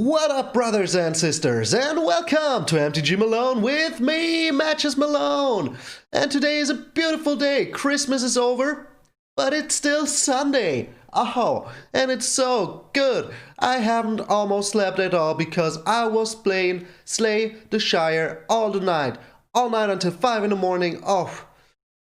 What up, brothers and sisters, and welcome to MTG Malone with me, MTG Malone. And today is a beautiful day. Christmas is over, but it's still Sunday. Oh, and it's so good. I haven't almost slept at all because I was playing Slay the Shire all night until 5 in the morning. Oh,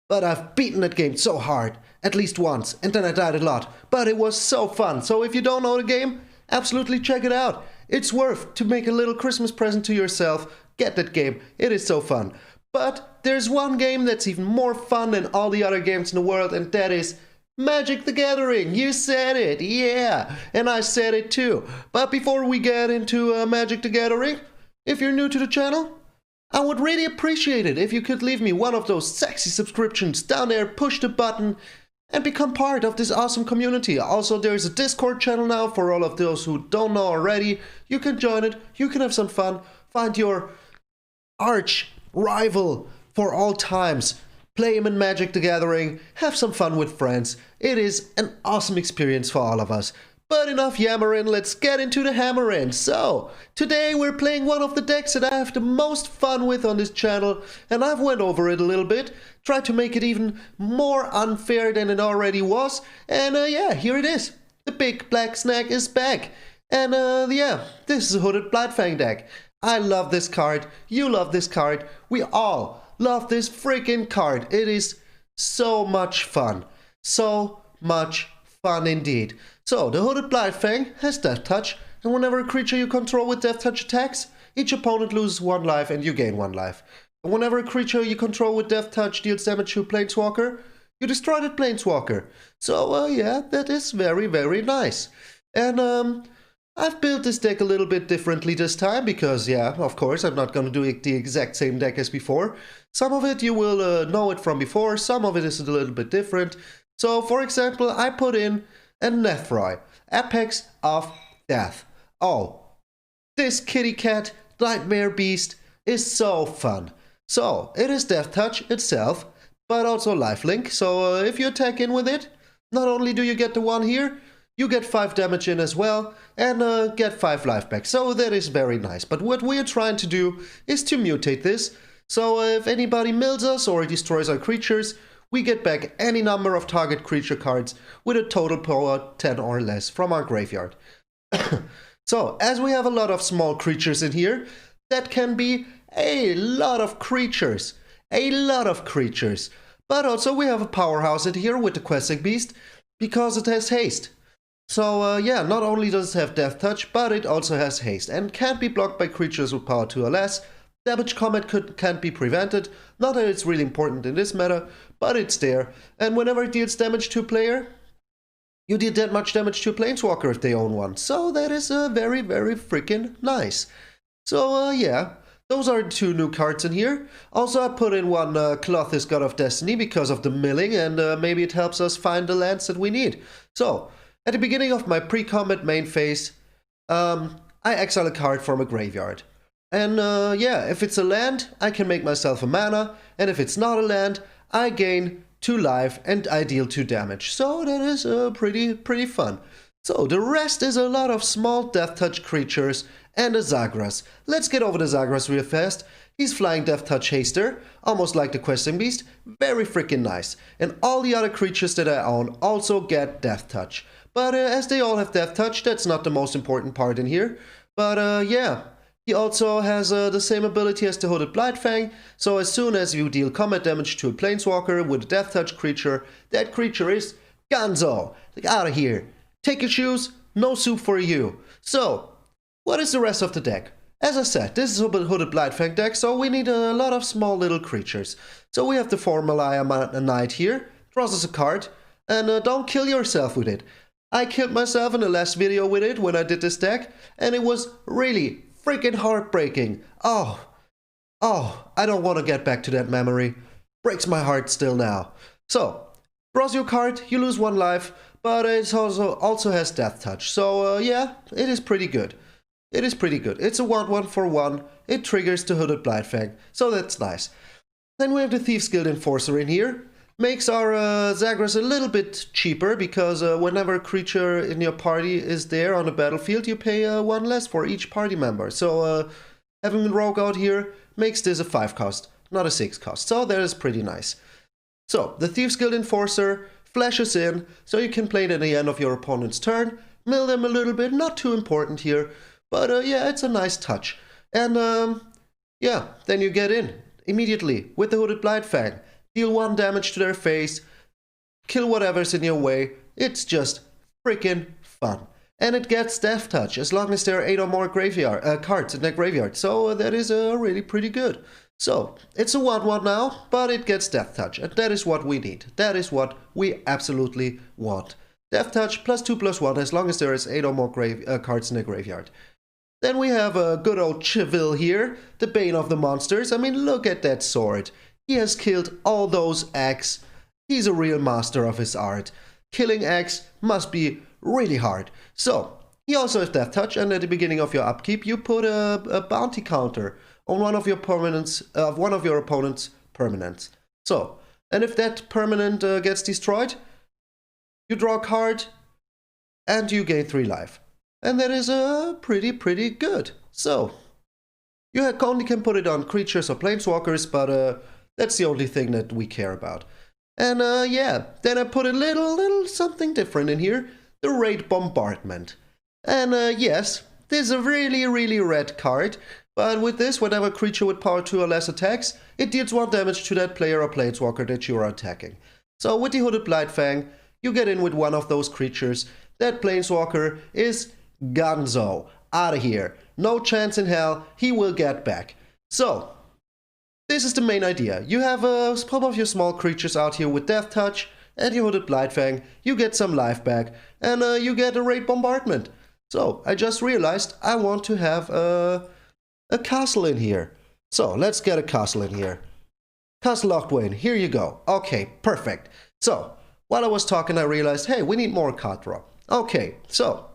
but I've beaten that game so hard, at least once, and then I died a lot. But it was so fun. So if you don't know the game, absolutely check it out. It's worth to make a little Christmas present to yourself. Get that game. It is so fun. But there's one game that's even more fun than all the other games in the world, and that is Magic the Gathering. You said it, yeah, and I said it too. But before we get into Magic the Gathering, if you're new to the channel, I would really appreciate it if you could leave me one of those sexy subscriptions down there, push the button, and become part of this awesome community. Also, there's a Discord channel now for all of those who don't know already. You can join it, you can have some fun, find your arch rival for all times, play him in Magic the Gathering, have some fun with friends. It is an awesome experience for all of us. But enough yammering, let's get into the hammering. So, today we're playing one of the decks that I have the most fun with on this channel, and I've went over it a little bit, tried to make it even more unfair than it already was, and yeah, here it is. The big black Snek is back, and yeah, this is a Hooded Blightfang deck. I love this card, you love this card, we all love this freaking card. It is so much fun. So much fun indeed. So, the Hooded Blightfang has Death Touch, and whenever a creature you control with Death Touch attacks, each opponent loses 1 life and you gain 1 life. And whenever a creature you control with Death Touch deals damage to a Planeswalker, you destroy that Planeswalker. So, yeah, that is very, very nice. And, I've built this deck a little bit differently this time, because, yeah, of course, I'm not gonna do the exact same deck as before. Some of it you will know it from before, some of it is a little bit different. So, for example, I put in a Nethroy, Apex of Death. Oh, this kitty cat nightmare beast is so fun. So, it is Death Touch itself, but also lifelink. So, if you attack in with it, not only do you get the 1 here, you get 5 damage in as well, and get 5 life back. So, that is very nice. But what we're trying to do is to mutate this. So, if anybody mills us or destroys our creatures, we get back any number of target creature cards with a total power 10 or less from our graveyard. So, as we have a lot of small creatures in here, that can be a lot of creatures. A lot of creatures. But also we have a powerhouse in here with the Questing Beast, because it has haste. So, yeah, not only does it have Death Touch, but it also has haste, and can't be blocked by creatures with power 2 or less. Damage combat can't be prevented, not that it's really important in this matter, but it's there. And whenever it deals damage to a player, you deal that much damage to a Planeswalker if they own one. So that is very, very freaking nice. So yeah, those are 2 new cards in here. Also I put in one Clothis God of Destiny because of the milling, and maybe it helps us find the lands that we need. So, at the beginning of my pre-combat main phase, I exile a card from a graveyard. And yeah, if it's a land, I can make myself a mana, and if it's not a land, I gain 2 life and I deal 2 damage. So that is pretty fun. So the rest is a lot of small Death Touch creatures and a Zagras. Let's get over the Zagras real fast. He's flying Death Touch Haster, almost like the Questing Beast, very freaking nice. And all the other creatures that I own also get Death Touch. But as they all have Death Touch, that's not the most important part in here. But yeah. He also has the same ability as the Hooded Blightfang, so as soon as you deal combat damage to a Planeswalker with a Death Touch creature, that creature is Gonzo! Like, out of here! Take your shoes, no soup for you! So, what is the rest of the deck? As I said, this is a Hooded Blightfang deck, so we need a lot of small little creatures. So we have the Formalaya Knight here, draws us a card, and don't kill yourself with it. I killed myself in the last video with it when I did this deck, and it was really freaking heartbreaking. Oh, I don't want to get back to that memory. Breaks my heart still now. So, draws your card, you lose 1 life, but it also has Death Touch. So, yeah, it is pretty good. It is pretty good. It's a 1/1 for 1. It triggers the Hooded Blightfang, so that's nice. Then we have the Thieves Guild Enforcer in here. makes our Zagras a little bit cheaper because whenever a creature in your party is there on the battlefield, you pay 1 less for each party member. So having Rogue out here makes this a 5 cost, not a 6 cost. So that is pretty nice. So the Thieves Guild Enforcer flashes in, so you can play it at the end of your opponent's turn, mill them a little bit, not too important here, but yeah, it's a nice touch. And yeah, then you get in immediately with the Hooded Blightfang. Deal 1 damage to their face, kill whatever's in your way. It's just freaking fun. And it gets Death Touch as long as there are 8 or more cards in their graveyard. So that is really pretty good. So it's a 1/1 now, but it gets Death Touch. And that is what we need. That is what we absolutely want. Death Touch +2/+1 as long as there is 8 or more cards in the graveyard. Then we have a good old Chivil here, the Bane of the Monsters. I mean, look at that sword. He has killed all those eggs. He's a real master of his art. Killing eggs must be really hard. So, he also has Death Touch, and at the beginning of your upkeep, you put a bounty counter on one of your opponent's permanents. So, and if that permanent gets destroyed, you draw a card, and you gain 3 life. And that is pretty good. So, you only can put it on creatures or planeswalkers, but that's the only thing that we care about. And yeah, then I put a little something different in here, the Raid Bombardment. And yes, this is a really red card, but with this, whenever a creature with power 2 or less attacks, it deals 1 damage to that player or planeswalker that you are attacking. So with the Hooded Blightfang, you get in with one of those creatures. That planeswalker is Gonzo. Out of here. No chance in hell he will get back. So, this is the main idea. You have some of your small creatures out here with Death Touch, and you Hooded Blightfang, you get some life back, and you get a Raid Bombardment. So, I just realized I want to have a castle in here. So, let's get a castle in here. Castle Locthwain, here you go. Okay, perfect. So, while I was talking, I realized, hey, we need more card draw. Okay, so,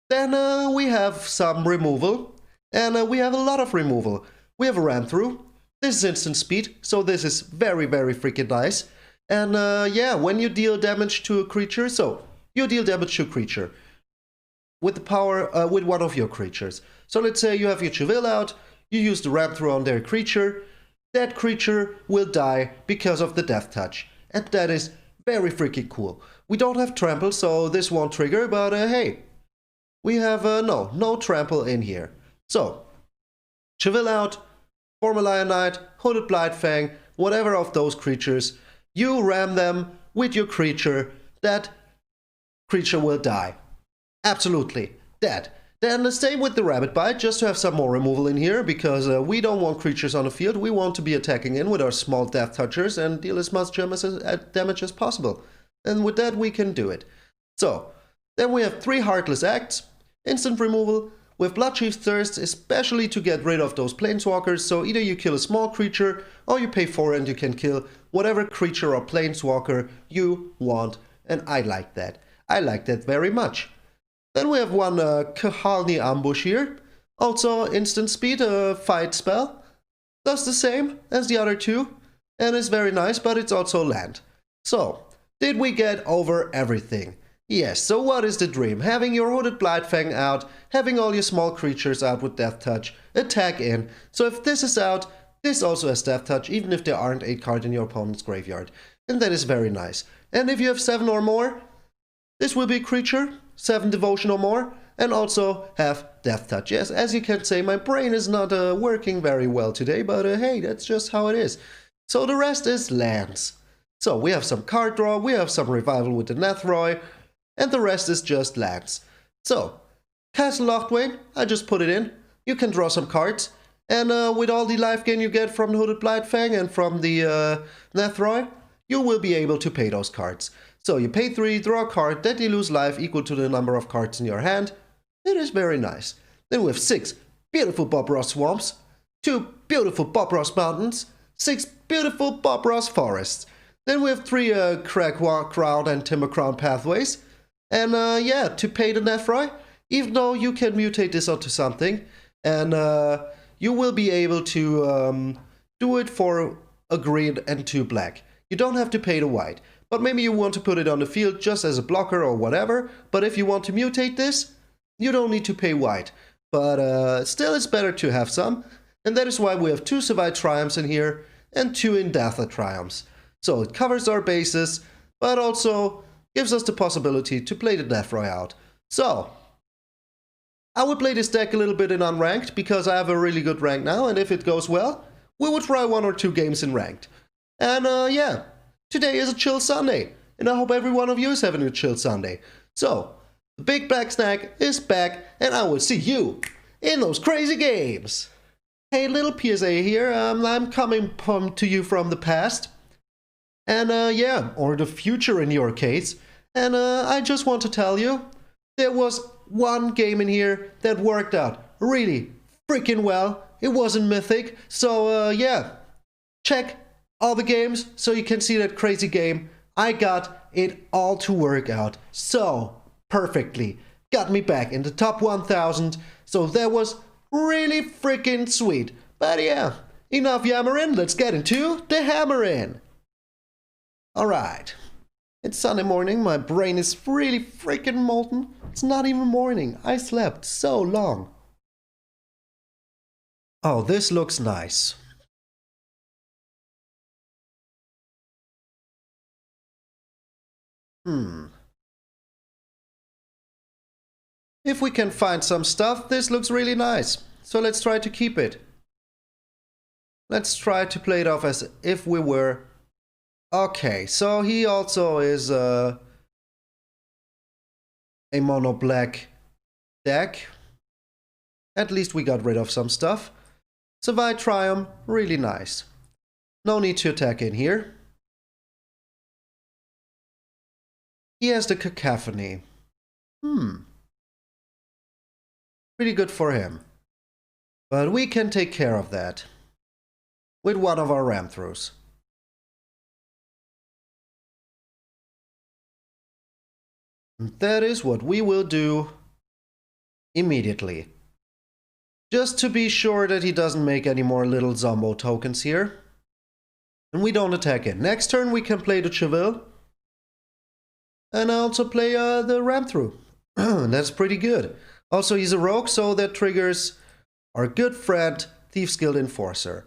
then we have some removal, and we have a lot of removal. We have a Ram Through. This is instant speed, so this is very freaking nice. And yeah, when you deal damage to a creature, so you deal damage to a creature with the power with one of your creatures. So let's say you have your Chivil out, you use the Ram Through on their creature. That creature will die because of the Death Touch, and that is very freaking cool. We don't have trample, so this won't trigger, but hey. We have, no trample in here. So, Chivil out, Formalion Knight, Hooded Blightfang, whatever of those creatures, you ram them with your creature, that creature will die. Absolutely, dead. Then the same with the Rabbit Bite, just to have some more removal in here, because we don't want creatures on the field, we want to be attacking in with our small Death Touchers and deal as much damage as possible. And with that we can do it. So, then we have 3 Heartless Acts, instant removal, with Bloodchief's Thirst, especially to get rid of those planeswalkers, so either you kill a small creature, or you pay 4 and you can kill whatever creature or planeswalker you want, and I like that. I like that very much. Then we have one Kahalni Ambush here, also instant speed, fight spell, does the same as the other 2, and is very nice, but it's also land. So, did we get over everything? Yes, so what is the dream? Having your Hooded Blightfang out, having all your small creatures out with Death Touch, attack in. So if this is out, this also has Death Touch, even if there aren't 8 cards in your opponent's graveyard. And that is very nice. And if you have 7 or more, this will be a creature, 7 devotion or more, and also have Death Touch. Yes, as you can say, my brain is not working very well today, but hey, that's just how it is. So the rest is lands. So we have some card draw, we have some revival with the Nethroi, and the rest is just lands. So, Castle Locthwain, I just put it in. You can draw some cards, and with all the life gain you get from the Hooded Blightfang and from the Nethroi, you will be able to pay those cards. So you pay 3, draw a card, that you lose life equal to the number of cards in your hand. It is very nice. Then we have 6 beautiful Bob Ross Swamps, 2 beautiful Bob Ross Mountains, 6 beautiful Bob Ross Forests. Then we have 3 Crown and Timber Crown Pathways. And yeah, to pay the Nethroi, even though you can mutate this onto something, and you will be able to do it for a green and 2 black. You don't have to pay the white, but maybe you want to put it on the field just as a blocker or whatever. But if you want to mutate this, you don't need to pay white. But still, it's better to have some. And that is why we have 2 Survive Triumphs in here and 2 Indatha Triumphs. So it covers our bases, but also gives us the possibility to play the Deathroy out. So I would play this deck a little bit in unranked because I have a really good rank now, and if it goes well, we will try 1 or 2 games in ranked. And yeah, today is a chill Sunday, and I hope every one of you is having a chill Sunday. So, the Big Black Snek is back, and I will see you in those crazy games. Hey, little PSA here, I'm coming to you from the past. And yeah, or the future in your case. And I just want to tell you, there was 1 game in here that worked out really freaking well. It wasn't Mythic, so yeah, check all the games so you can see that crazy game. I got it all to work out so perfectly. Got me back in the top 1000, so that was really freaking sweet. But yeah, enough yammering, let's get into the hammering. Alright, it's Sunday morning, my brain is really freaking molten. It's not even morning, I slept so long. Oh, this looks nice. If we can find some stuff, this looks really nice. So let's try to keep it. Let's try to play it off as if we were... Okay, so he also is a mono black deck. At least we got rid of some stuff. Survive Triumph, really nice. No need to attack in here. He has the Cacophony. Pretty good for him. But we can take care of that with one of our ram throws. And that is what we will do immediately. Just to be sure that he doesn't make any more little Zombo tokens here. And we don't attack it. Next turn we can play the Cheville. And also play the ram through. That's pretty good. Also, he's a rogue, so that triggers our good friend, Thieves Guild Enforcer.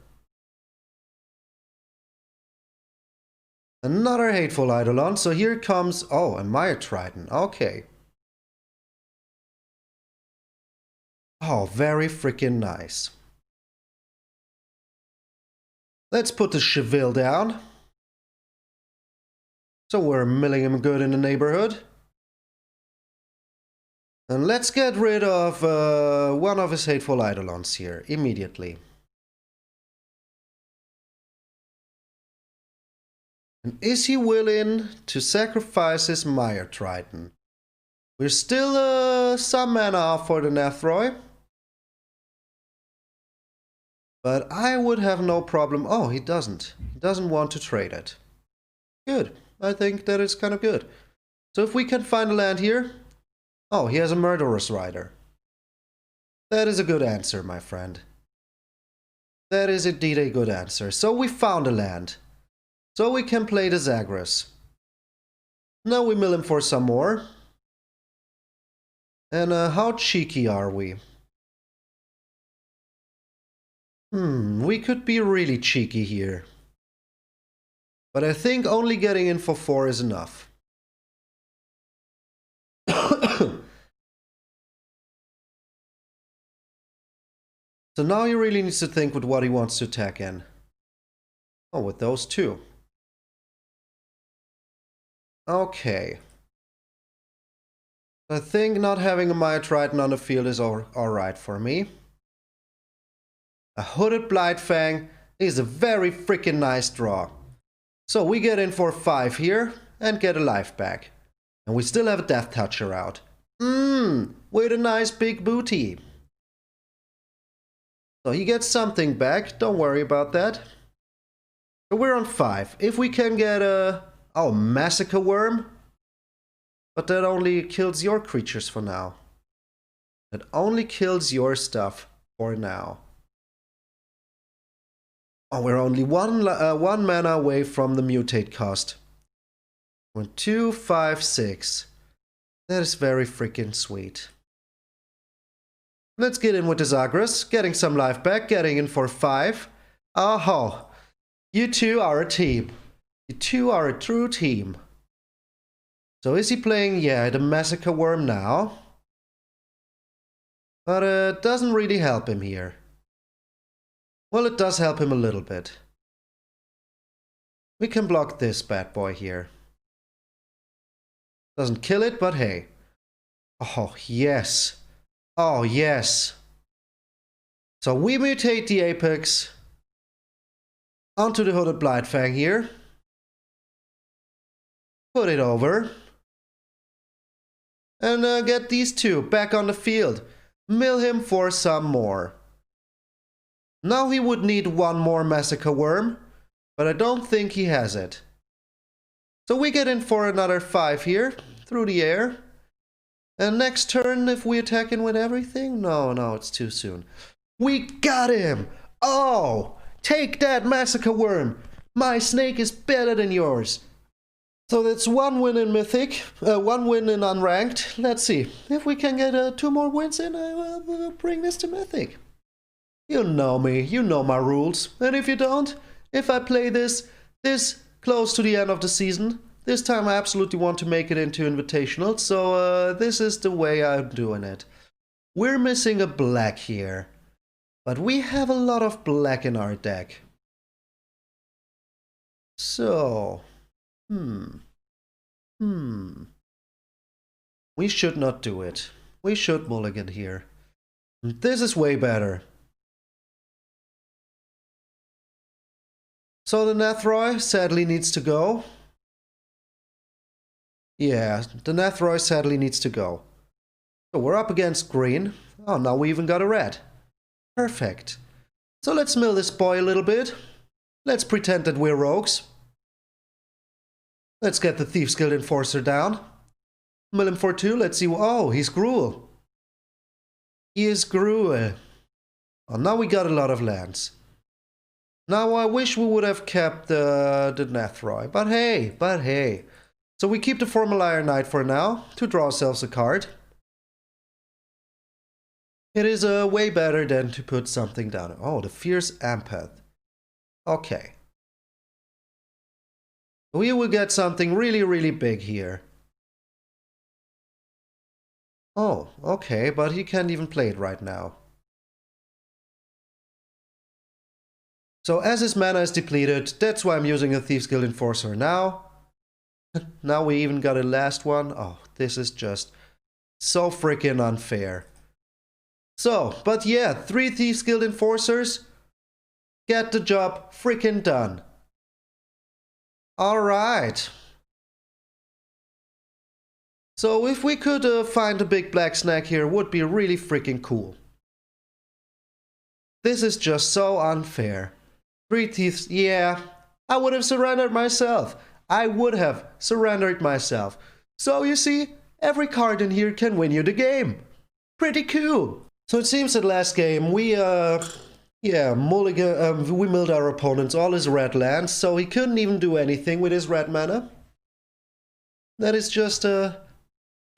Another Hateful Eidolon, so here comes... Oh, a Mire Triton, okay. Oh, very freaking nice. Let's put the Cheville down. So we're milling him good in the neighborhood. And let's get rid of one of his Hateful Eidolons here, immediately. And is he willing to sacrifice his Mire Triton? We're still some mana off for the Deathroy. But I would have no problem... Oh, he doesn't. He doesn't want to trade it. Good. I think that is kind of good. So if we can find a land here... Oh, he has a Murderous Rider. That is a good answer, my friend. That is indeed a good answer. So we found a land. So we can play the Zagras. Now we mill him for some more. And how cheeky are we? We could be really cheeky here. But I think only getting in for 4 is enough. So now he really needs to think with what he wants to attack in. Oh, with those 2. Okay. I think not having a Mire Triton on the field is alright for me. A Hooded Blightfang is a very freaking nice draw. So we get in for 5 here and get a life back. And we still have a Death Toucher out. With a nice big booty. So he gets something back, don't worry about that. So we're on 5. If we can get a... Oh, Massacre Worm? But that only kills your creatures for now. That only kills your stuff for now. Oh, we're only one mana away from the mutate cost. 1, 2, 5, 6. That is very freaking sweet. Let's get in with the Zagras, getting some life back, getting in for 5. Oh, you two are a team. You two are a true team. So is he playing, yeah, the Massacre Worm now? But it doesn't really help him here. Well, it does help him a little bit. We can block this bad boy here. Doesn't kill it, but hey. Oh, yes. Oh, yes. So we mutate the Apex onto the Hooded Blightfang here. Put it over. And get these two back on the field. Mill him for some more. Now he would need one more Massacre Worm, but I don't think he has it. So we get in for another 5 here, through the air. And next turn, if we attack in with everything? No, it's too soon. We got him! Oh! Take that, Massacre Worm! My Snake is better than yours. So that's 1 win in Mythic, 1 win in Unranked. Let's see. If we can get 2 more wins in, I will bring this to Mythic. You know me, you know my rules. And if you don't, if I play this close to the end of the season, this time I absolutely want to make it into Invitational, so this is the way I'm doing it. We're missing a black here, but we have a lot of black in our deck. So, we should not do it. We should mulligan here. This is way better. So the Nethroi sadly needs to go. Yeah, the Nethroi sadly needs to go. So we're up against green. Oh, now we even got a red. Perfect. So let's mill this boy a little bit. Let's pretend that we're rogues. Let's get the Thieves Guild Enforcer down. Mill him for 2. Let's see. Oh, he's Gruul. He is Gruul. Oh, now we got a lot of lands. Now I wish we would have kept the Nethroi. But hey. So we keep the Formalier Knight for now, to draw ourselves a card. It is way better than to put something down. Oh, the Fierce Empath. Okay. We will get something really big here. Oh, okay, but he can't even play it right now. So as his mana is depleted, that's why I'm using a Thieves Guild Enforcer now. Now we even got a last one. Oh, this is just so freaking unfair. So, but yeah, 3 Thieves Guild Enforcers. Get the job freaking done. Alright. So if we could find a big black Snek here, would be really freaking cool. This is just so unfair. 3 Thieves, yeah, I would have surrendered myself. I would have surrendered myself. So you see, every card in here can win you the game. Pretty cool. So it seems that last game we we milled our opponents all his red lands, so he couldn't even do anything with his red mana. That is just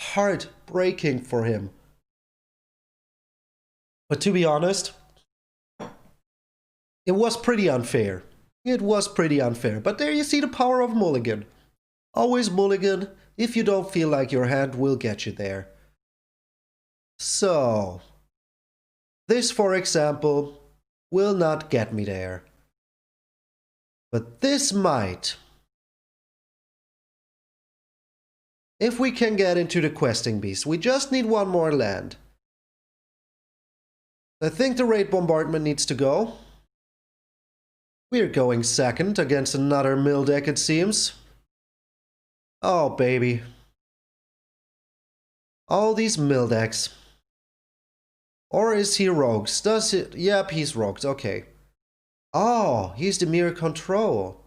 heartbreaking for him. But to be honest, it was pretty unfair. It was pretty unfair. But there you see the power of mulligan. Always mulligan if you don't feel like your hand will get you there. So, this, for example, will not get me there. But this might. If we can get into the Questing Beast, we just need one more land. I think the Raid Bombardment needs to go. We're going second against another mill deck, it seems. Oh, baby. All these mill decks. Or is he rogues? Does it? Yep, he's rogues. Okay. Oh, he's the Mirror Control.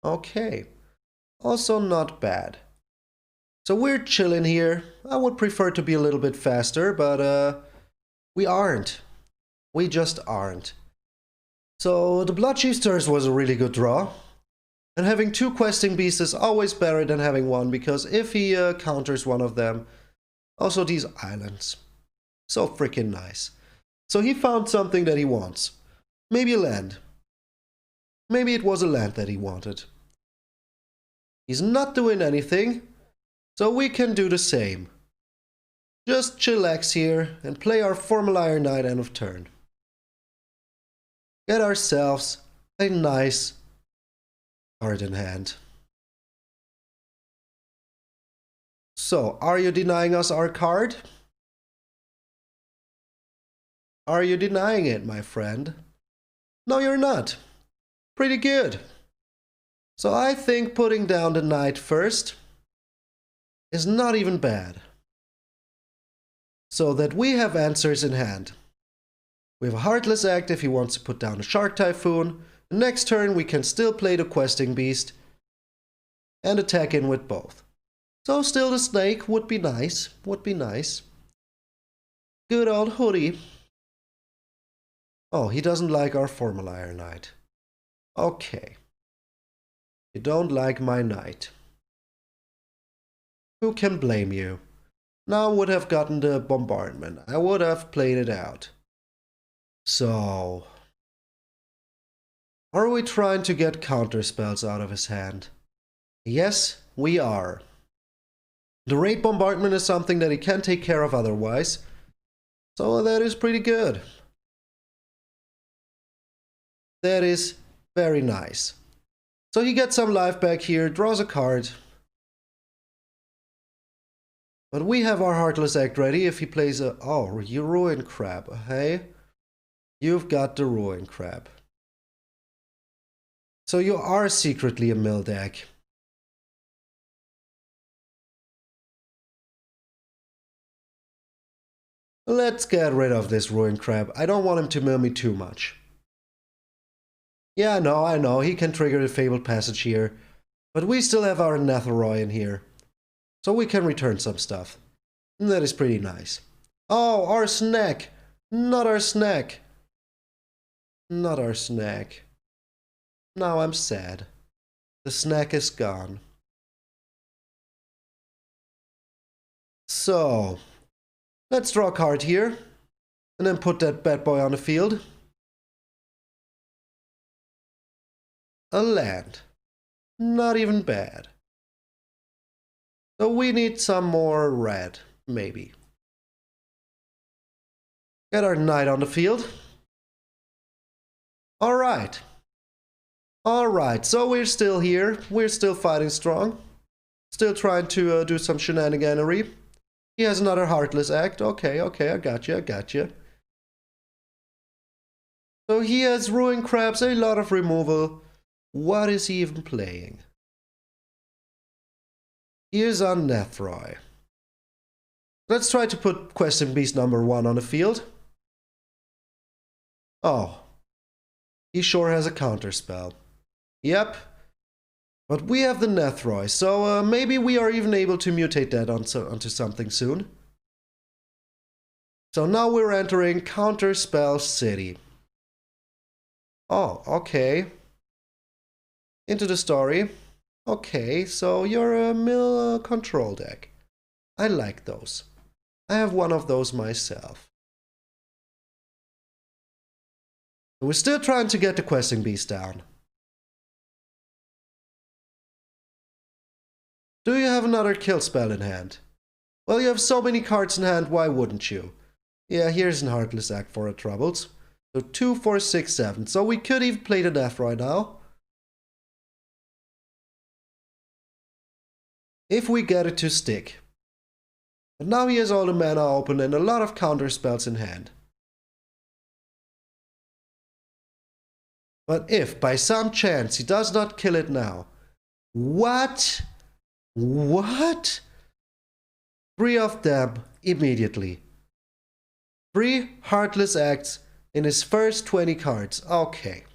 Okay. Also not bad. So we're chilling here. I would prefer to be a little bit faster, but we aren't. We just aren't. So the Bloodchief Stirs was a really good draw. And having 2 questing beasts is always better than having 1, because if he counters one of them, also these islands. So freaking nice. So he found something that he wants. Maybe a land. Maybe it was a land that he wanted. He's not doing anything, so we can do the same. Just chillax here and play our Formalier Knight end of turn. Get ourselves a nice card in hand. So, are you denying us our card? Are you denying it, my friend? No, you're not. Pretty good. So I think putting down the knight first is not even bad. So that we have answers in hand. We have a Heartless Act if he wants to put down a Shark Typhoon. The next turn we can still play the Questing Beast and attack in with both. So still the Snake would be nice, Good old Hoodie. Oh, he doesn't like our Formalier Knight. Okay. You don't like my knight. Who can blame you? Now I would have gotten the bombardment. I would have played it out. So, are we trying to get counter spells out of his hand? Yes, we are. The raid bombardment is something that he can't take care of otherwise. So that is pretty good. That is very nice. So he gets some life back here, draws a card. But we have our Heartless Act ready if he plays a... Oh, you Ruin Crab, hey? You've got the Ruin Crab. So you are secretly a mill deck. Let's get rid of this Ruin Crab. I don't want him to mill me too much. Yeah, I know, he can trigger the Fabled Passage here. But we still have our Netheroi in here. So we can return some stuff. And that is pretty nice. Oh, our Snek! Not our Snek! Not our Snek. Now I'm sad. The Snek is gone. So, let's draw a card here. And then put that bad boy on the field. A land. Not even bad. So we need some more red, maybe. Get our knight on the field. Alright. Alright, so we're still here. We're still fighting strong. Still trying to do some shenaniganery. He has another Heartless Act. Okay, I gotcha. So he has Ruin Crabs, a lot of removal. What is he even playing? Here's our Netheroi. Let's try to put Questing Beast number 1 on the field. Oh. He sure has a counter spell. Yep. But we have the Netheroi, so maybe we are even able to mutate that onto something soon. So now we're entering Counter Spell City. Oh, okay. Into the story. Okay, so you're a mill control deck. I like those. I have one of those myself. We're still trying to get the Questing Beast down. Do you have another kill spell in hand? Well, you have so many cards in hand, why wouldn't you? Yeah, here's an Heartless Act for our troubles. So 2, 4, 6, 7. So we could even play the death right now. If we get it to stick. But now he has all the mana open and a lot of counter spells in hand. But if by some chance he does not kill it now. What? 3 of them immediately. 3 Heartless Acts in his first 20 cards. Okay.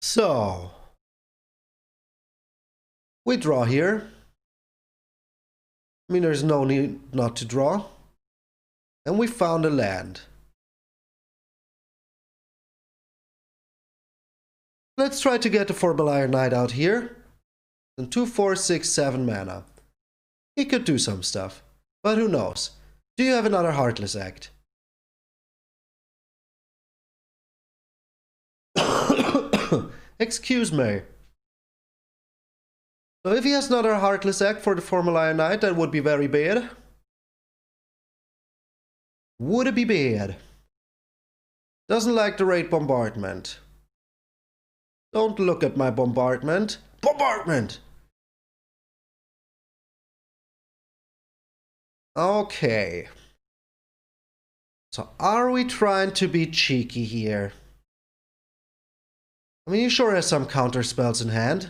So, we draw here. I mean, there's no need not to draw. And we found a land. Let's try to get the Formalier Knight out here. And 2, 4, 6, 7 mana. He could do some stuff, but who knows? Do you have another Heartless Act? Excuse me. So if he has another Heartless Act for the Formalier Knight, that would be very bad. Would it be bad? Doesn't like the raid bombardment. Don't look at my bombardment. Bombardment! Okay. So are we trying to be cheeky here? I mean, he sure has some counter spells in hand.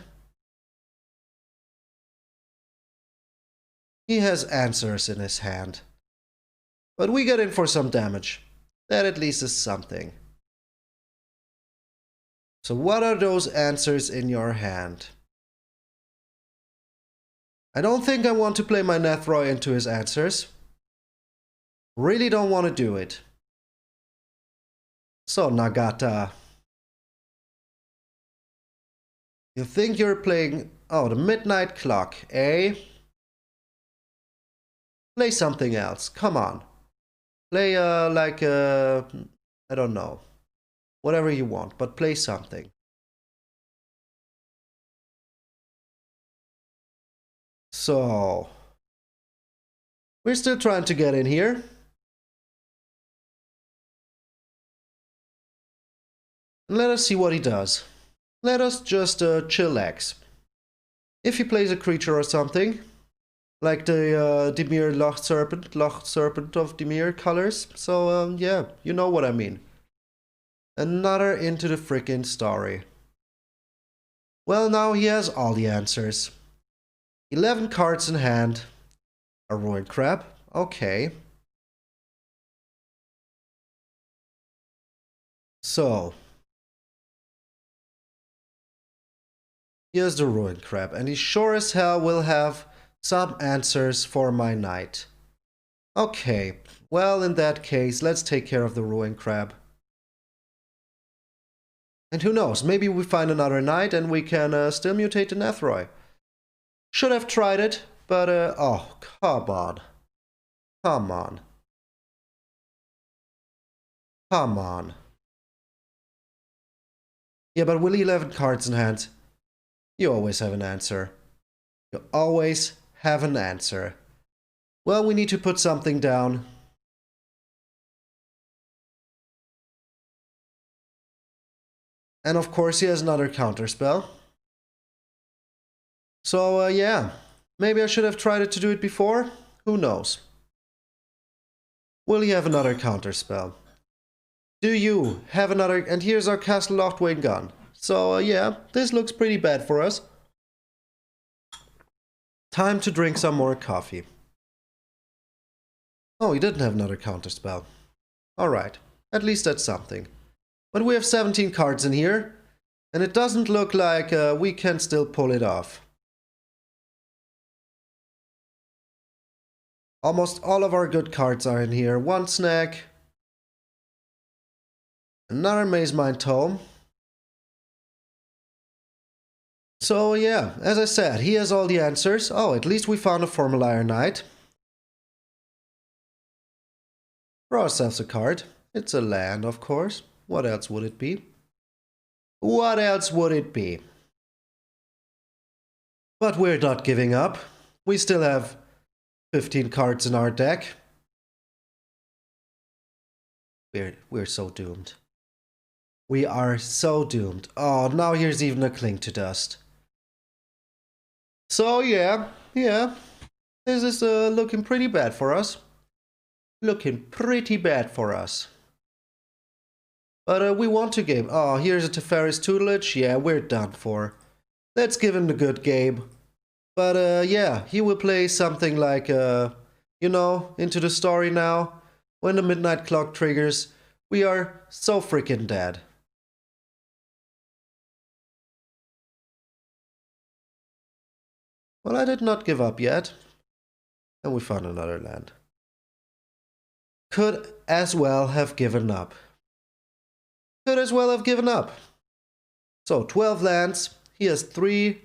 He has answers in his hand. But we get in for some damage. That at least is something. So what are those answers in your hand? I don't think I want to play my Nethroy into his answers. Really don't want to do it. So Nagata. You think you're playing... Oh, the Midnight Clock, eh? Play something else, come on. Play I don't know. Whatever you want, but play something. So... we're still trying to get in here. Let us see what he does. Let us just chillax. If he plays a creature or something, like the Dimir Loch Serpent of Dimir colors. So yeah, you know what I mean. Another Into the Frickin' Story. Well, now he has all the answers. 11 cards in hand. A Ruined Crab. Okay. So. Here's the Ruined Crab. And he sure as hell will have some answers for my knight. Okay. Well, in that case, let's take care of the Ruined Crab. And who knows, maybe we find another knight and we can still mutate the Nethroy. Should have tried it, but oh, come on. Come on. Come on. Yeah, but with 11 cards in hand, you always have an answer. You always have an answer. Well, we need to put something down. And of course he has another counterspell. So yeah, maybe I should have tried it to do it before. Who knows? Will he have another counterspell? Do you have another? And here's our Castle Loftwain gun. So yeah, this looks pretty bad for us. Time to drink some more coffee. Oh, he didn't have another counterspell. Alright, at least that's something. But we have 17 cards in here, and it doesn't look like we can still pull it off. Almost all of our good cards are in here. One Snek, another Maze Mind Tome. So yeah, as I said, he has all the answers. Oh, at least we found a Formalier Knight. Draw ourselves a card. It's a land, of course. What else would it be? What else would it be? But we're not giving up. We still have 15 cards in our deck. We're so doomed. We are so doomed. Oh, now here's even a Cling to Dust. So yeah, this is looking pretty bad for us. Looking pretty bad for us. But we want to game. Oh, here's a Teferi's Tutelage. Yeah, we're done for. Let's give him the good game. But yeah, he will play something like, you know, Into the Story now. When the Midnight Clock triggers, we are so freaking dead. Well, I did not give up yet. And we found another land. Could as well have given up. Could as well have given up. So 12 lands. He has 3,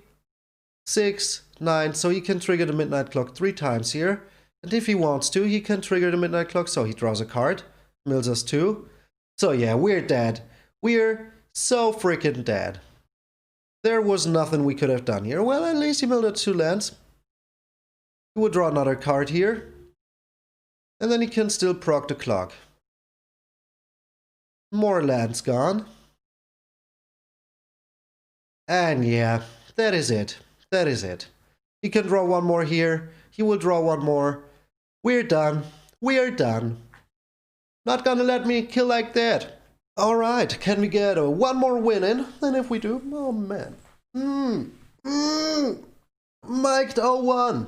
6, 9. So he can trigger the midnight clock 3 times here. And if he wants to, he can trigger the midnight clock. So he draws a card. Mills us 2. So yeah, we're dead. We're so freaking dead. There was nothing we could have done here. Well, at least he milled out 2 lands. He would draw another card here. And then he can still proc the clock. More lands gone. And yeah, that is it. That is it. He can draw 1 more here. He will draw 1 more. We're done. We're done. Not gonna let me kill like that. Alright, can we get 1 more win in? And if we do, oh man. Mic'd 01.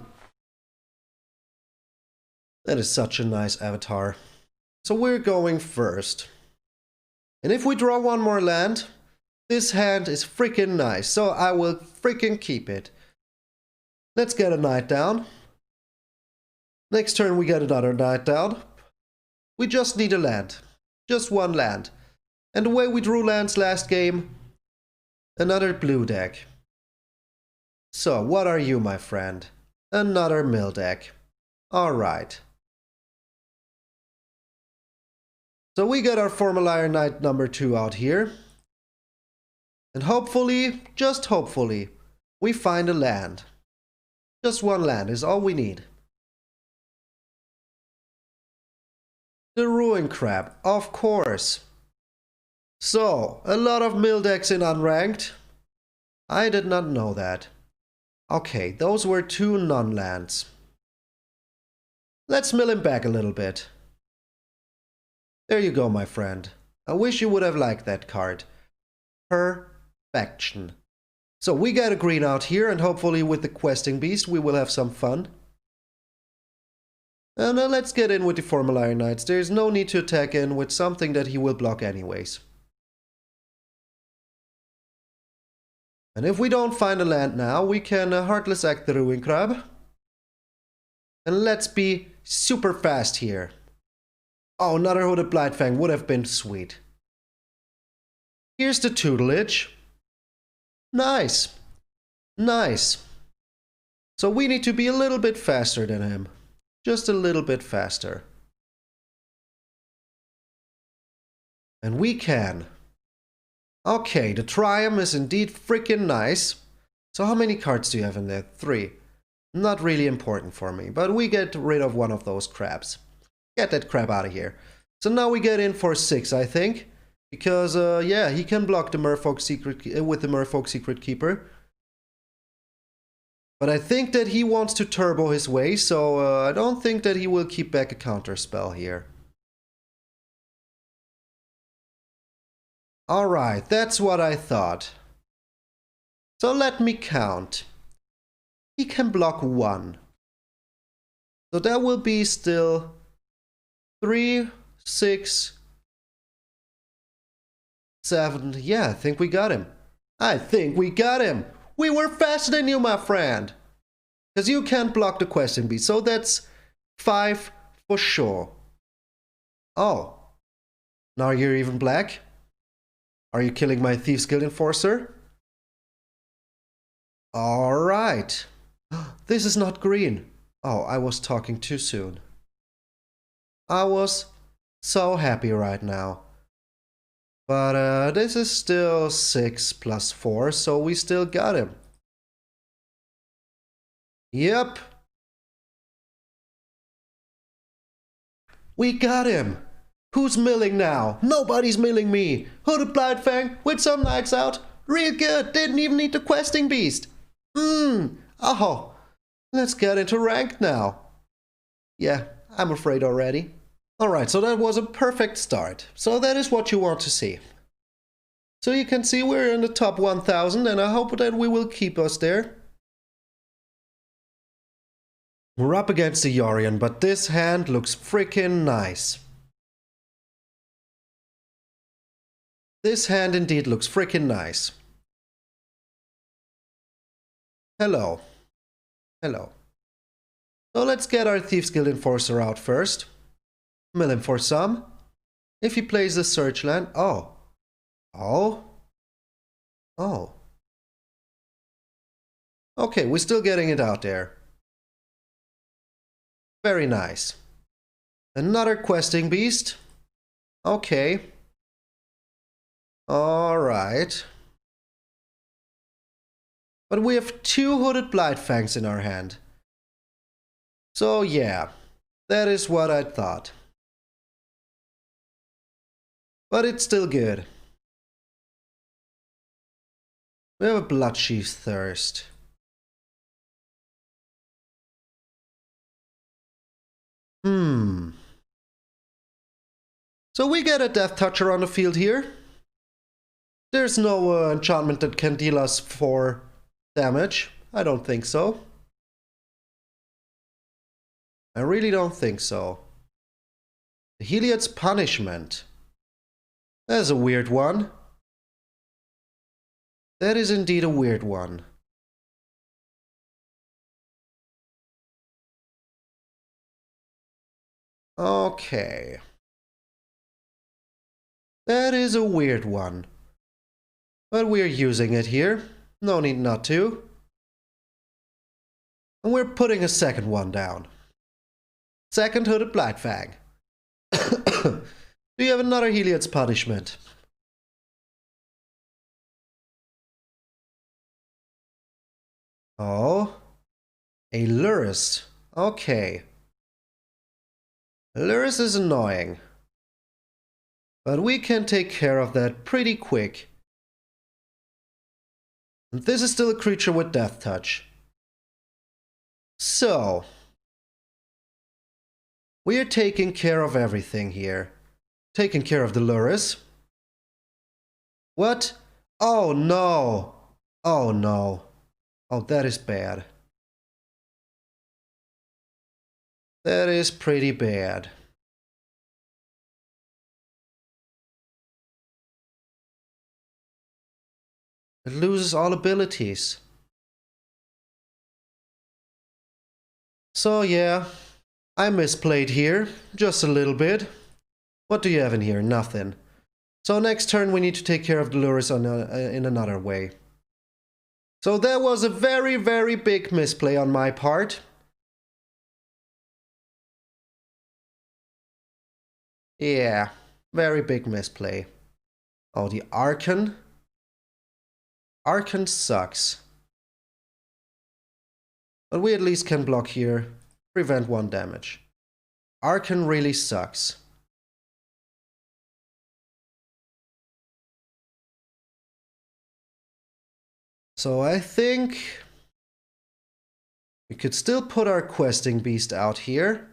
That is such a nice avatar. So we're going first. And if we draw 1 more land, this hand is freaking nice. So I will freaking keep it. Let's get a knight down. Next turn we get another knight down. We just need a land. Just 1 land. And the way we drew lands last game, another blue deck. So what are you, my friend? Another mill deck. Alright. So we got our Formalier Knight number 2 out here. And hopefully, just hopefully, we find a land. Just 1 land is all we need. The Ruin Crab, of course. So, a lot of mill decks in unranked. I did not know that. Okay, those were 2 non-lands. Let's mill him back a little bit. There you go, my friend. I wish you would have liked that card. Perfection. So we got a green out here, and hopefully with the questing beast we will have some fun. And let's get in with the Formalier Knights. There's no need to attack in with something that he will block anyways. And if we don't find a land now, we can Heartless Act the Ruin Crab. And let's be super fast here. Oh, another Hooded Blightfang would have been sweet. Here's the tutelage. Nice. Nice. So we need to be a little bit faster than him. Just a little bit faster. And we can. Okay, the Triumph is indeed freaking nice. So how many cards do you have in there? 3. Not really important for me, but we get rid of 1 of those crabs. Get that crab out of here. So now we get in for 6, I think. Because, yeah, he can block the Merfolk Secret with the Merfolk Secret Keeper. But I think that he wants to turbo his way, so I don't think that he will keep back a counter spell here. Alright, that's what I thought. So let me count. He can block 1. So that will be still 3, 6, 7. Yeah, I think we got him. I think we got him. We were faster than you, my friend. Because you can't block the question beast. So that's 5 for sure. Oh. Now you're even black? Are you killing my Thieves Guild Enforcer? Alright. This is not green. Oh, I was talking too soon. I was so happy right now. But this is still 6 plus 4, so we still got him. Yep. We got him. Who's milling now? Nobody's milling me. Hooded Blightfang with some knights out. Real good. Didn't even need the questing beast. Oh. Let's get into ranked now. Yeah, I'm afraid already. Alright, so that was a perfect start. So that is what you want to see. So you can see we're in the top 1000 and I hope that we will keep us there. We're up against the Yorion, but this hand looks freaking nice. This hand indeed looks freaking nice. Hello. Hello. So let's get our Thieves Guild Enforcer out first. Mill him for some. If he plays the Search Land, oh. Oh. Okay, we're still getting it out there. Very nice. Another questing beast. Okay. Alright. But we have 2 Hooded Blightfangs in our hand. So yeah, that is what I thought. But it's still good. We have a Bloodsheath Thirst. So we get a Death Toucher on the field here. There's no enchantment that can deal us 4 damage. I don't think so. I really don't think so. The Heliod's Punishment. That's a weird one. That is indeed a weird one. Okay. That is a weird one. But we're using it here. No need not to. And we're putting a second one down. Second Hooded Blightfang. Do you have another Heliod's Punishment? Oh. A Lurrus. Okay. Lurrus is annoying. But we can take care of that pretty quick. And this is still a creature with Death Touch. So, we are taking care of everything here. Taking care of the Lurrus. What? Oh no! Oh no. Oh, that is bad. That is pretty bad. It loses all abilities. So yeah, I misplayed here, just a little bit. What do you have in here? Nothing. So next turn we need to take care of the Lurrus in another way. So that was a very, very big misplay on my part. Yeah, very big misplay. Oh, the Archon. Archon sucks. But we at least can block here, prevent 1 damage. Archon really sucks. So I think we could still put our questing beast out here.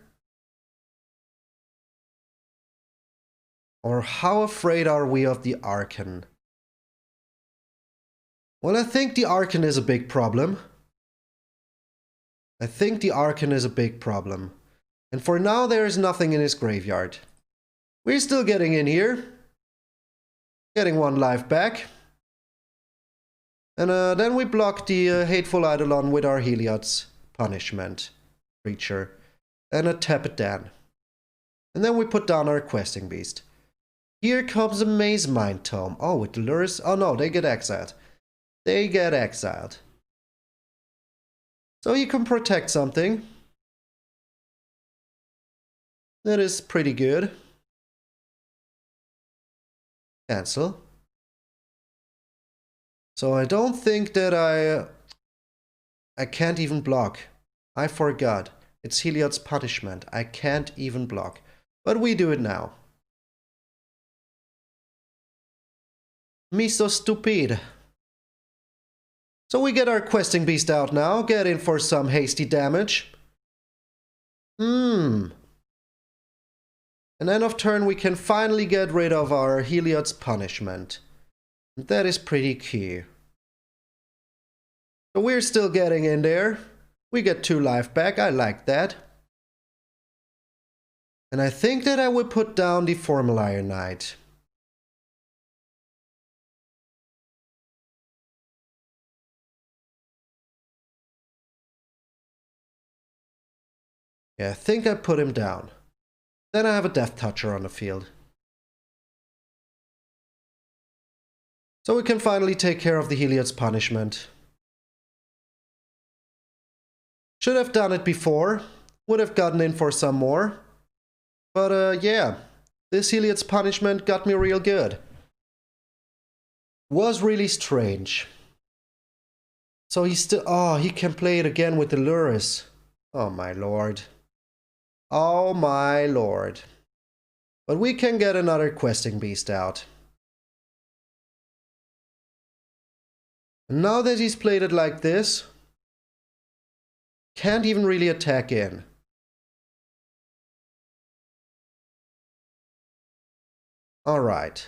Or how afraid are we of the Archon? Well, I think the Archon is a big problem. And for now, there is nothing in his graveyard. We're still getting in here. Getting 1 life back. And then we block the Hateful Eidolon with our Heliod's Punishment creature. And a Tapedan. And then we put down our questing beast. Here comes a Maze Mind Tome. Oh, with the Lurrus. Oh no, they get exiled. They get exiled. So you can protect something. That is pretty good. Cancel. So I don't think that I can't even block. I forgot. It's Heliod's Punishment. I can't even block. But we do it now. Me so stupid. So we get our questing beast out now. Get in for some hasty damage. And end of turn we can finally get rid of our Heliod's Punishment. That is pretty key. So we're still getting in there. We get 2 life back. I like that. And I think that I would put down the Formalier Knight. Yeah, I think I put him down. Then I have a Death Toucher on the field. So we can finally take care of the Heliod's punishment. Should have done it before. Would have gotten in for some more. But yeah, this Heliod's punishment got me real good. Was really strange. So he still... Oh, he can play it again with the Luris. Oh my lord. Oh my lord. But we can get another questing beast out. And now that he's played it like this, can't even really attack in. Alright.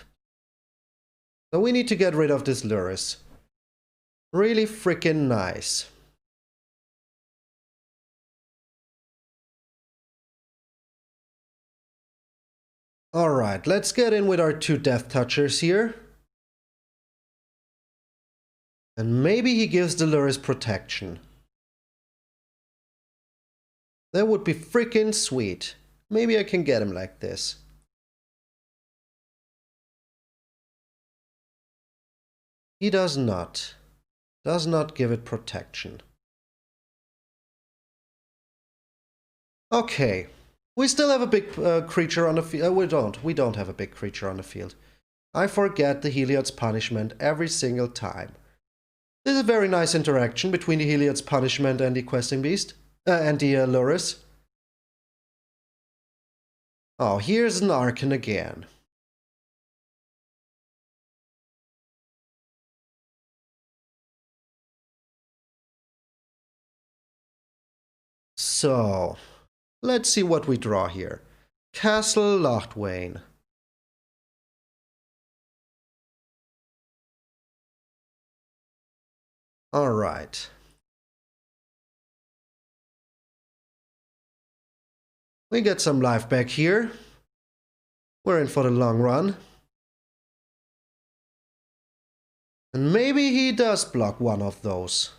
So we need to get rid of this Luris. Really freaking nice. Alright, let's get in with our 2 Death Touchers here. And maybe he gives the Luris protection. That would be freaking sweet. Maybe I can get him like this. He does not. Does not give it protection. Okay. We still have a big creature on the field. We don't have a big creature on the field. I forget the Heliod's punishment every single time. This is a very nice interaction between the Heliod's punishment and the questing beast. And the Luris. Oh, here's an Archon again. So, let's see what we draw here. Castle Lochtwain. Alright. We get some life back here. We're in for the long run. And maybe he does block one of those.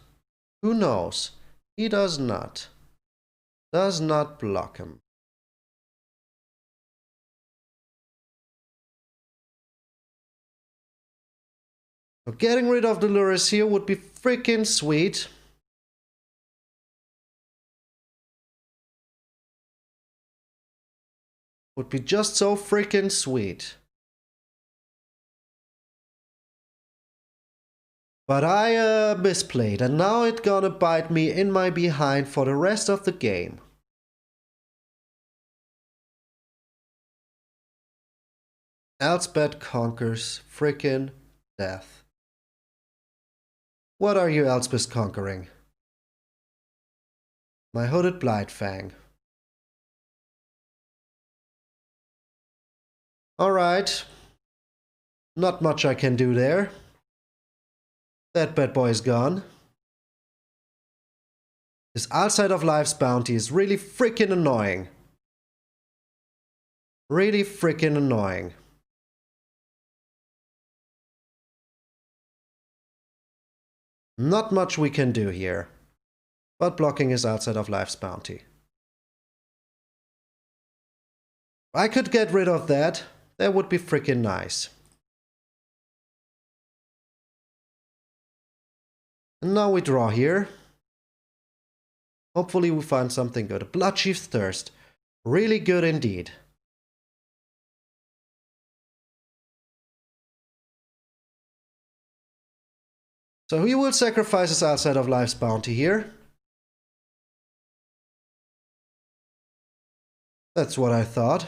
Who knows? He does not. Does not block him. So getting rid of the Luris here would be freaking sweet. Would be just so freaking sweet. But I misplayed, and now it's gonna bite me in my behind for the rest of the game. Elspeth conquers freaking death. What are you, Elspeth, conquering? My hooded Blightfang. Alright. Not much I can do there. That bad boy is gone. This outside of life's bounty is really freaking annoying. Really freaking annoying. Not much we can do here. But blocking is outside of life's bounty. I could get rid of that. That would be freaking nice. And now we draw here. Hopefully we find something good. Bloodchief's Thirst. Really good indeed. So he will sacrifice his outside of life's bounty here. That's what I thought.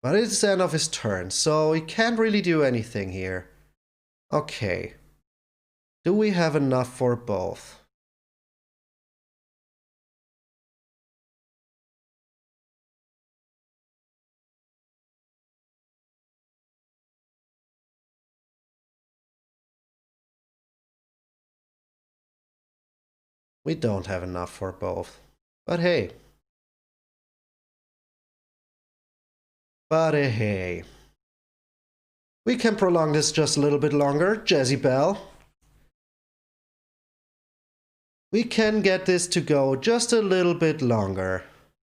But it's the end of his turn, so he can't really do anything here. Okay. Do we have enough for both? We don't have enough for both. But hey. But hey. We can prolong this just a little bit longer, Jazzy Bell. We can get this to go just a little bit longer.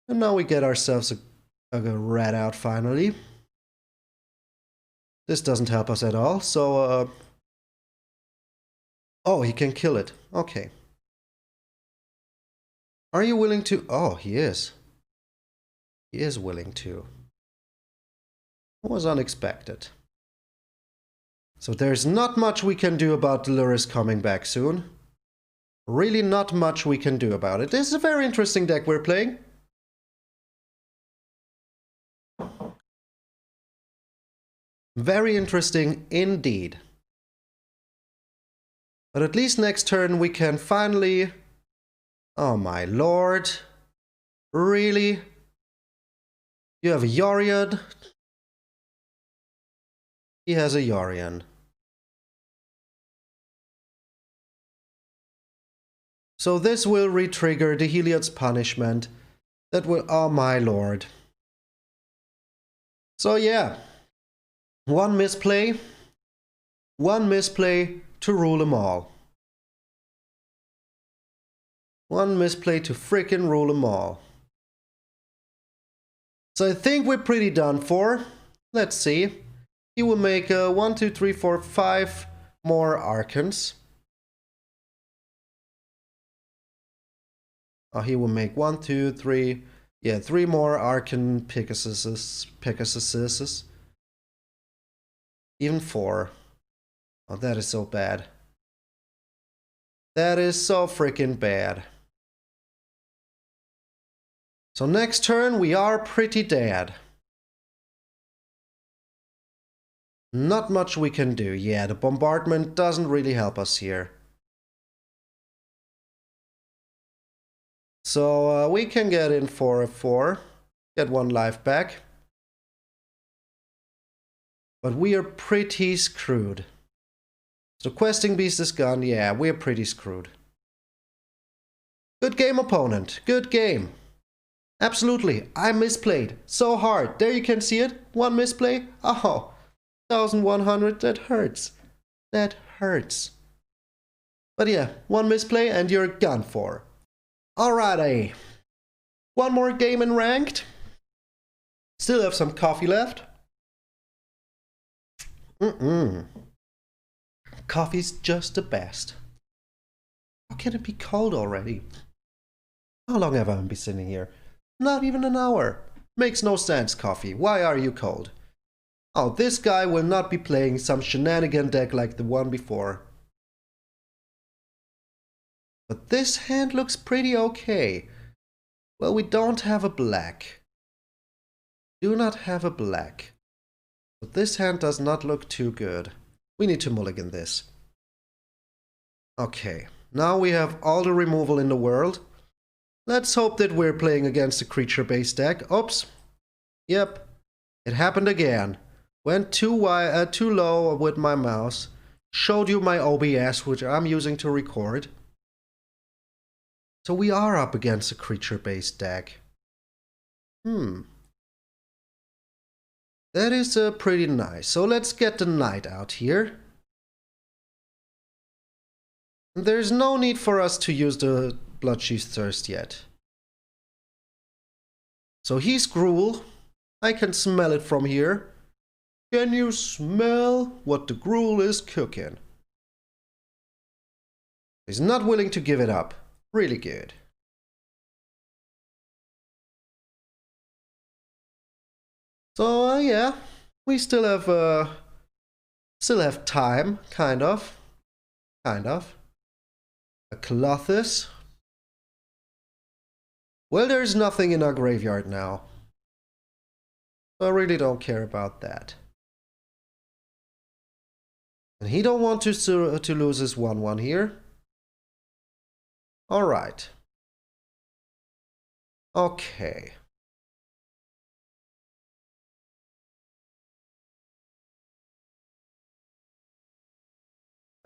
And now we get ourselves a red out finally. This doesn't help us at all, so oh, he can kill it. Okay. Are you willing to? Oh, he is. He is willing to. It was unexpected. So there's not much we can do about Delirious coming back soon. Really not much we can do about it. This is a very interesting deck we're playing. Very interesting indeed. But at least next turn we can finally... Oh my lord. Really? You have a Yorion. He has a Yorion. So this will re-trigger the Heliod's punishment. That will... Oh my lord. So yeah. One misplay. One misplay to rule them all. One misplay to frickin' rule them all. So I think we're pretty done for. Let's see. He will make 1, 2, 3, 4, 5 more Archons. Oh, he will make 1, 2, 3. Yeah, 3 more Archon Pegasuses. Even 4. Oh, that is so bad. That is so freaking bad. So next turn we are pretty dead. Not much we can do. Yeah, the bombardment doesn't really help us here. So we can get in for a 4. Get 1 life back. But we are pretty screwed. So Questing Beast is gone. Yeah, we're pretty screwed. Good game, opponent. Good game. Absolutely. I misplayed. So hard. There you can see it. 1 misplay. Oh, 1100. That hurts. That hurts. But yeah, 1 misplay and you're gone for. Alrighty. 1 more game in ranked. Still have some coffee left. Coffee's just the best. How can it be cold already? How long have I been sitting here? Not even an hour. Makes no sense, coffee. Why are you cold? Oh, this guy will not be playing some shenanigan deck like the one before. But this hand looks pretty okay. Well, we don't have a black. Do not have a black. But this hand does not look too good. We need to mulligan this. Okay, now we have all the removal in the world. Let's hope that we're playing against a creature-based deck. Oops. Yep, it happened again. Went too low with my mouse. Showed you my OBS, which I'm using to record. So we are up against a creature-based deck. That is pretty nice. So let's get the knight out here. There's no need for us to use the Bloodchief's Thirst yet. So he's Gruul. I can smell it from here. Can you smell what the Gruul is cooking? He's not willing to give it up. Really good. So yeah, we still have time, kind of. A Colossus. Well, there's nothing in our graveyard now. So I really don't care about that. And he don't want to lose his 1/1 here. Alright. Okay.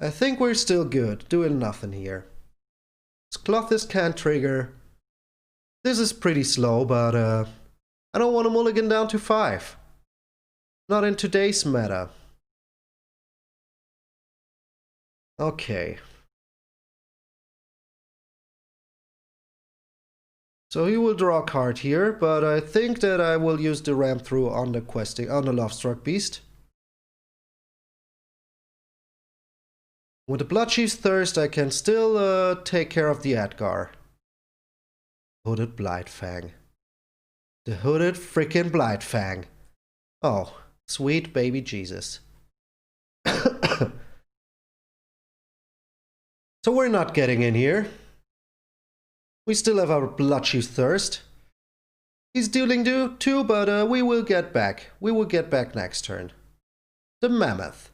I think we're still good, doing nothing here. Colossus can't trigger. This is pretty slow, but I don't want to mulligan down to 5. Not in today's meta. Okay. So he will draw a card here, but I think that I will use the ram through on the questing on the Lovestruck Beast. With the Bloodchief's Thirst, I can still take care of the Edgar. Hooded Blightfang. The hooded frickin' Blightfang. Oh, sweet baby Jesus. So we're not getting in here. We still have our Bloodchief's Thirst. He's dealing too, but we will get back. We will get back next turn. The Mammoth.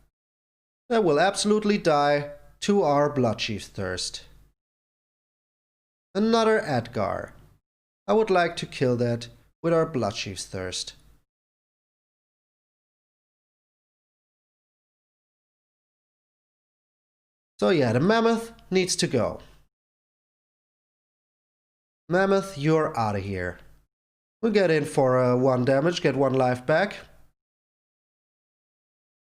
That will absolutely die to our Bloodchief's Thirst. Another Edgar. I would like to kill that with our Bloodchief's Thirst. So yeah, the Mammoth needs to go. Mammoth, you're out of here. We'll get in for 1 damage, get 1 life back.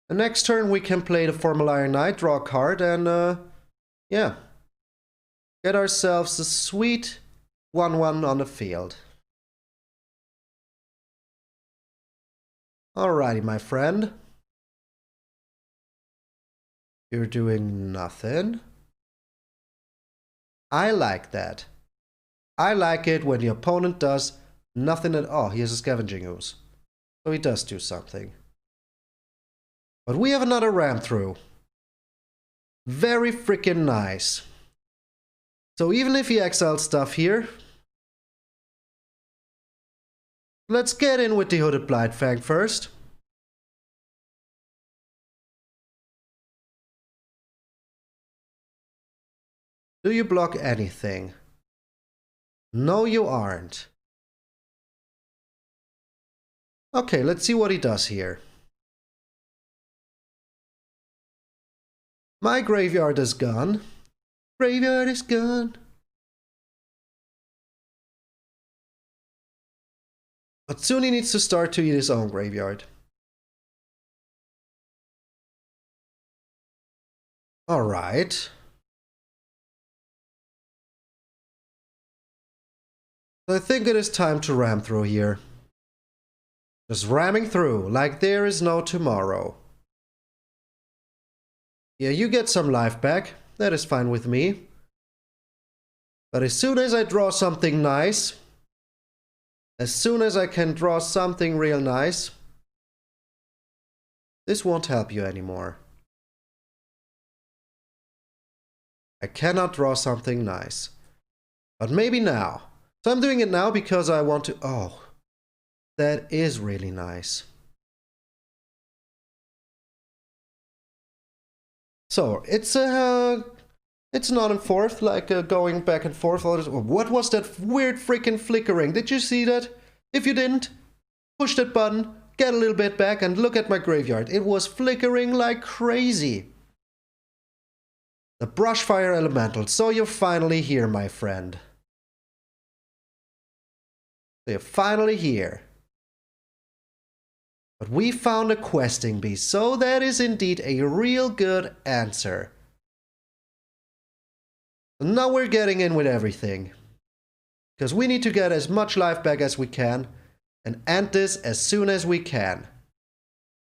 The next turn we can play the Formulaic Knight, draw a card, and yeah. Get ourselves a sweet 1/1 on the field. Alrighty, my friend. You're doing nothing. I like that. I like it when the opponent does nothing at all. He has a Scavenging Ooze. So he does do something. But we have another ram through. Very freaking nice. So even if he exiles stuff here, let's get in with the Hooded Blightfang first. Do you block anything? No, you aren't. Okay, let's see what he does here. My graveyard is gone. Graveyard is gone. But soon he needs to start to eat his own graveyard. Alright. I think it is time to ram through here. Just ramming through like there is no tomorrow. Yeah, you get some life back. That is fine with me. But as soon as I draw something nice, as soon as I can draw something real nice, this won't help you anymore. I cannot draw something nice. But maybe now. So I'm doing it now because I want to... Oh, that is really nice. So it's not in fourth, like going back and forth. What was that weird freaking flickering? Did you see that? If you didn't, push that button, get a little bit back, and look at my graveyard. It was flickering like crazy. The Brushfire Elemental. So you're finally here, my friend. So you're finally here. But we found a questing beast, so that is indeed a real good answer. Now we're getting in with everything. Because we need to get as much life back as we can and end this as soon as we can.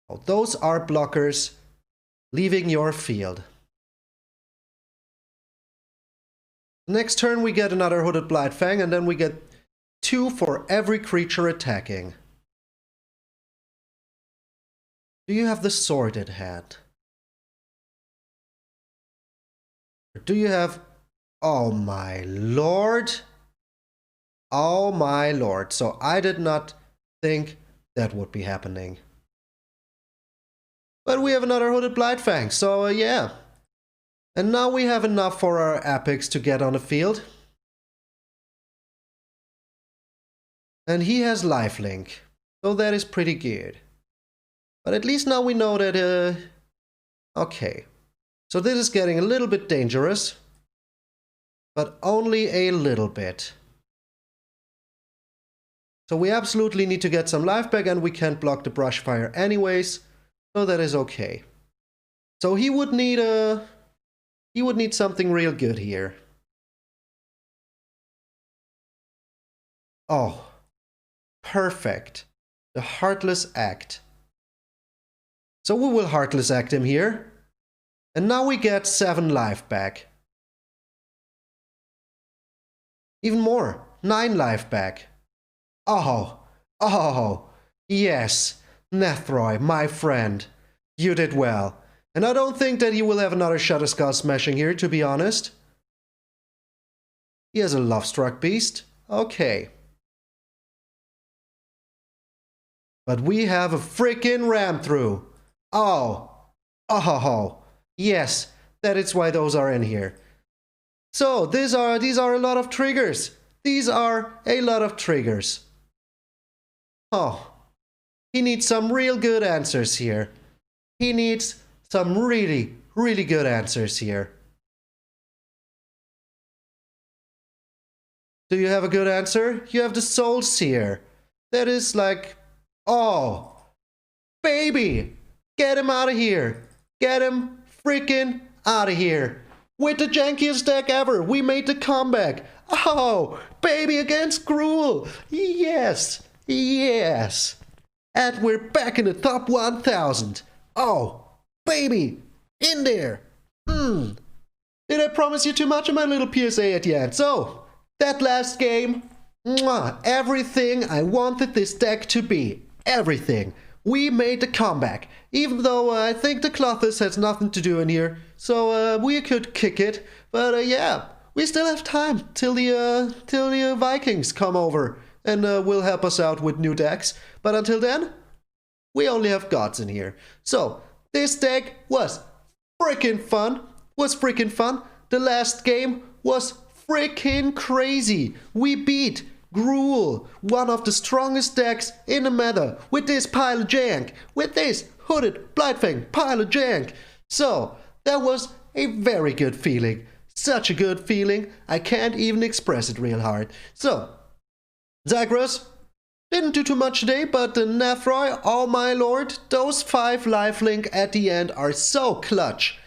Oh, those are blockers leaving your field. Next turn we get another Hooded Blightfang, and then we get 2 for every creature attacking. Do you have the Sordid Hat? Or do you have... Oh my lord! Oh my lord. So I did not think that would be happening. But we have another Hooded Blightfang, so yeah. And now we have enough for our epics to get on the field. And he has lifelink, so that is pretty good. But at least now we know that, okay. So this is getting a little bit dangerous. But only a little bit. So we absolutely need to get some life back, and we can't block the Brushfire anyways. So that is okay. So he would need something real good here. Oh, perfect. The Heartless Act. So we will Heartless Act him here. And now we get 7 life back. Even more, 9 life back. Oh, yes, Nethroy, my friend. You did well. And I don't think that he will have another Shutterskull Smashing here, to be honest. He has a Lovestruck Beast. Okay. But we have a freaking ram through. Oh. Yes, that is why those are in here. So, these are a lot of triggers. These are a lot of triggers. Oh. He needs some real good answers here. He needs some really, really good answers here. Do you have a good answer? You have the Soul Seer. That is like... Oh, baby, get him out of here. Get him freaking out of here. With the jankiest deck ever, we made the comeback. Oh, baby against Gruul. Yes, yes. And we're back in the top 1000. Oh, baby, in there. Did I promise you too much of my little PSA at the end? So, that last game, everything I wanted this deck to be. Everything. We made the comeback. Even though I think the Clothis has nothing to do in here. So we could kick it. But yeah, we still have time till the Vikings come over and will help us out with new decks. But until then, we only have gods in here. So this deck was freaking fun. The last game was freaking crazy. We beat Gruul, one of the strongest decks in the meta, with this pile of jank, with this hooded Blightfang pile of jank. So, that was a very good feeling. Such a good feeling, I can't even express it real hard. So, Zagreus, didn't do too much today, but the Nethroy, oh my lord, those 5 lifelink at the end are so clutch.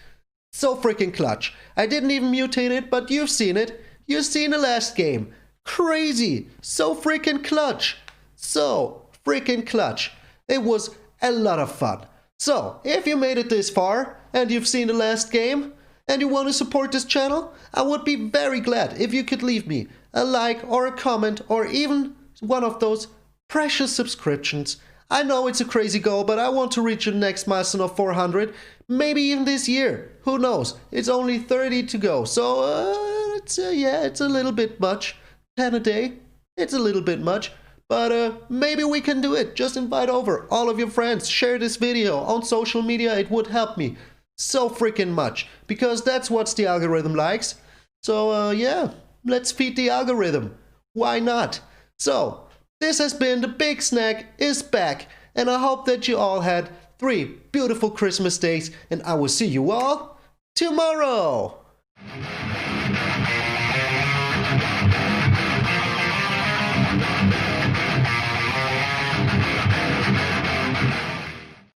So freaking clutch. I didn't even mutate it, but you've seen it. You've seen the last game. Crazy. So freaking clutch. So freaking clutch. It was a lot of fun. So, if you made it this far, and you've seen the last game, and you want to support this channel, I would be very glad if you could leave me a like or a comment or even one of those precious subscriptions. I know it's a crazy goal, but I want to reach the next milestone of 400, maybe even this year. Who knows? It's only 30 to go, so it's a little bit much. 10 a day, it's a little bit much, but maybe we can do it. Just invite over all of your friends, share this video on social media. It would help me so freaking much, because that's what the algorithm likes. So yeah, let's feed the algorithm. Why not? So, this has been the Big Snek is back, and I hope that you all had 3 beautiful Christmas days, and I will see you all tomorrow.